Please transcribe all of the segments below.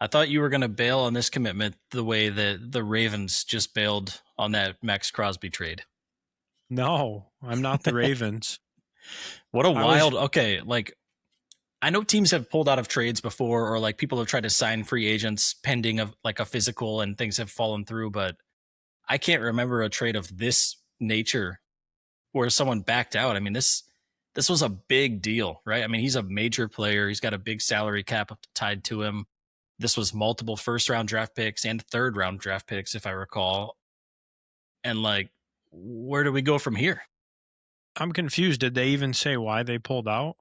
I thought you were going to bail on this commitment the way that the Ravens just bailed on that Maxx Crosby trade. No, I'm not the Ravens. What a I was wild, okay, like I know teams have pulled out of trades before, or like people have tried to sign free agents pending of like a physical and things have fallen through, but I can't remember a trade of this nature where someone backed out. I mean, this was a big deal, right? I mean, he's a major player. He's got a big salary cap tied to him. This was multiple first round draft picks and third round draft picks, if I recall. And like, where do we go from here? I'm confused. Did they even say why they pulled out?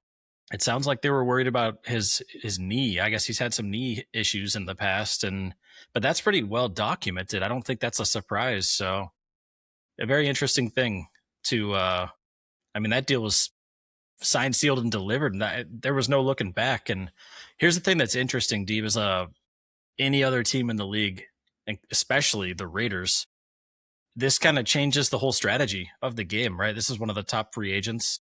It sounds like they were worried about his knee. I guess he's had some knee issues in the past, but that's pretty well documented. I don't think that's a surprise. So a very interesting thing to I mean, that deal was signed, sealed, and delivered, and there was no looking back. And here's the thing that's interesting, Deeb, is any other team in the league, and especially the Raiders, this kind of changes the whole strategy of the game, right? This is one of the top free agents.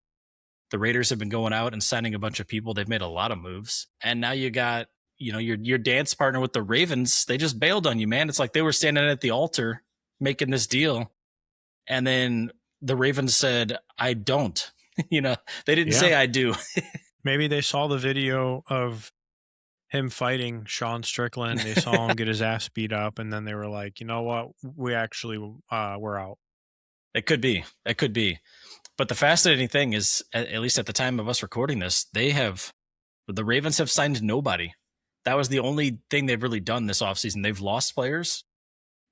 The Raiders have been going out and signing a bunch of people. They've made a lot of moves. And now you got, your dance partner with the Ravens. They just bailed on you, man. It's like they were standing at the altar making this deal. And then the Ravens said, I don't. They didn't say I do. Maybe they saw the video of him fighting Sean Strickland. They saw him get his ass beat up, and then they were like, you know what? We actually, we're out. It could be. It could be. But the fascinating thing is, at least at the time of us recording this, the Ravens have signed nobody. That was the only thing they've really done this offseason. They've lost players,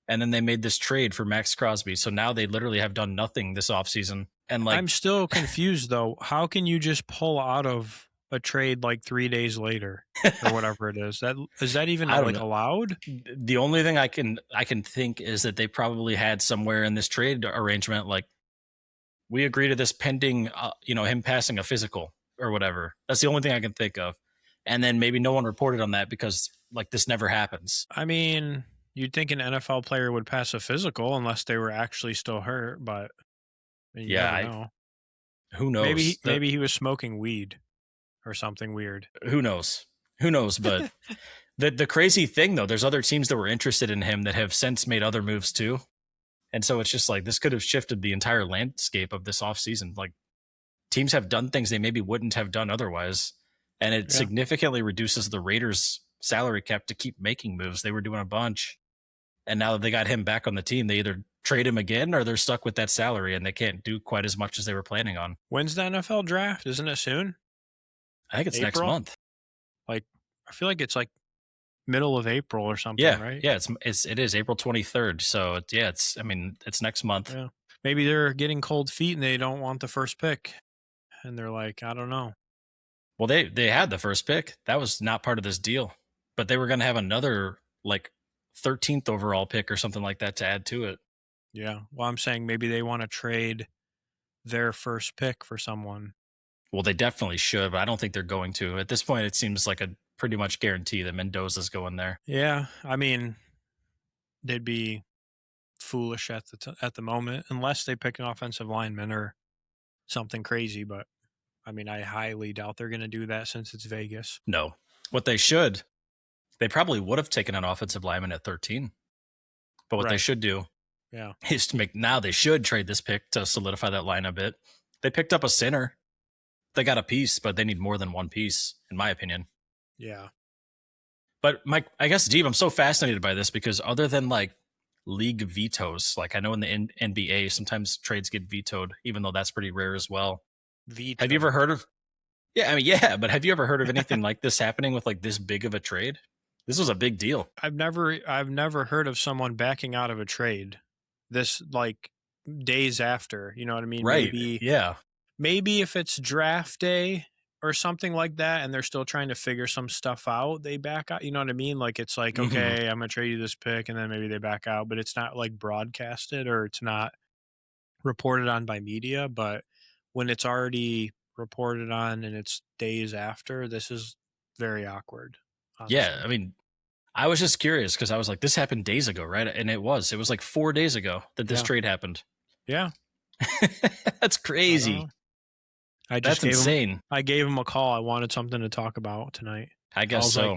and then they made this trade for Maxx Crosby. So now they literally have done nothing this offseason. And like, I'm still confused though. How can you just pull out of a trade like 3 days later or whatever it is? Is that even like allowed? The only thing I can think is that they probably had somewhere in this trade arrangement, like, we agree to this pending, him passing a physical or whatever. That's the only thing I can think of. And then maybe no one reported on that because like this never happens. I mean, you'd think an NFL player would pass a physical unless they were actually still hurt, but you never know. Who knows? Maybe he was smoking weed or something weird. Who knows? But the crazy thing though, there's other teams that were interested in him that have since made other moves too. And so it's just like this could have shifted the entire landscape of this offseason. Like teams have done things they maybe wouldn't have done otherwise. And it significantly reduces the Raiders' salary cap to keep making moves. They were doing a bunch. And now that they got him back on the team, they either trade him again or they're stuck with that salary and they can't do quite as much as they were planning on. When's the NFL draft? Isn't it soon? I think it's next month. Like, I feel like it's like middle of April or something, right? Yeah, it is April 23rd. So it's next month. Yeah. Maybe they're getting cold feet and they don't want the first pick. And they're like, I don't know. Well, they had the first pick. That was not part of this deal. But they were going to have another like 13th overall pick or something like that to add to it. Yeah. Well, I'm saying maybe they want to trade their first pick for someone. Well, they definitely should, but I don't think they're going to. At this point, it seems like a pretty much guarantee that Mendoza's going there. Yeah. I mean, they'd be foolish at the moment unless they pick an offensive lineman or something crazy. But I mean, I highly doubt they're going to do that since it's Vegas. No. What they probably would have taken an offensive lineman at 13. But what they should do is they should trade this pick to solidify that line a bit. They picked up a center. They got a piece, but they need more than one piece, in my opinion. Yeah. But Mike, I guess, Deeb, I'm so fascinated by this because other than like league vetoes, like I know in the NBA, sometimes trades get vetoed, even though that's pretty rare as well. Have you ever heard of? But have you ever heard of anything like this happening with like this big of a trade? This was a big deal. I've never heard of someone backing out of a trade this like days after, you know what I mean? Right. Maybe if it's draft day or something like that and they're still trying to figure some stuff out, they back out, you know what I mean? Like it's like, okay, I'm going to trade you this pick and then maybe they back out, but it's not like broadcasted or it's not reported on by media, but when it's already reported on and it's days after, this is very awkward. Honestly. Yeah, I mean, I was just curious because I was like, this happened days ago, right? And it was like 4 days ago that this trade happened. Yeah. That's crazy. That's insane. I gave him a call. I wanted something to talk about tonight. I guess so.